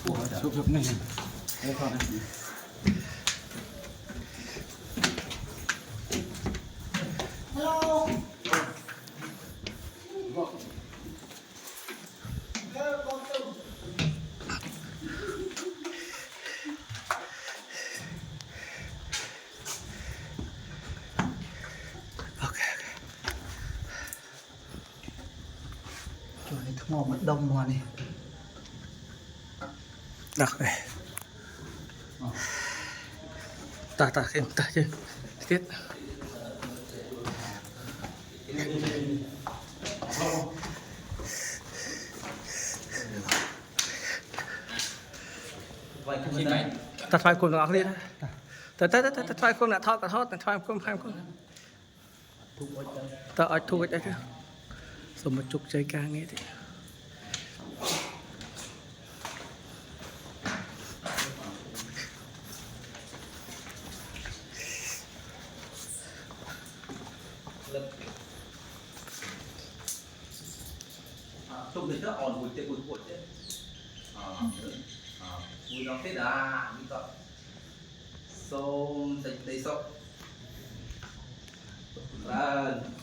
chụp chụp này đây con này hello chỗ này thua mất đông mà này đặt này ta thêm ta chứ tiết ta phải cùng nó đi ta phải cùng là thọt ta phải cùng ta ở thu cái đấy rồi một chục trái ca nghe thì chung thì nó ổn bụi tê bụi thế bụi nó thế đã như vậy xôm đây xôm lên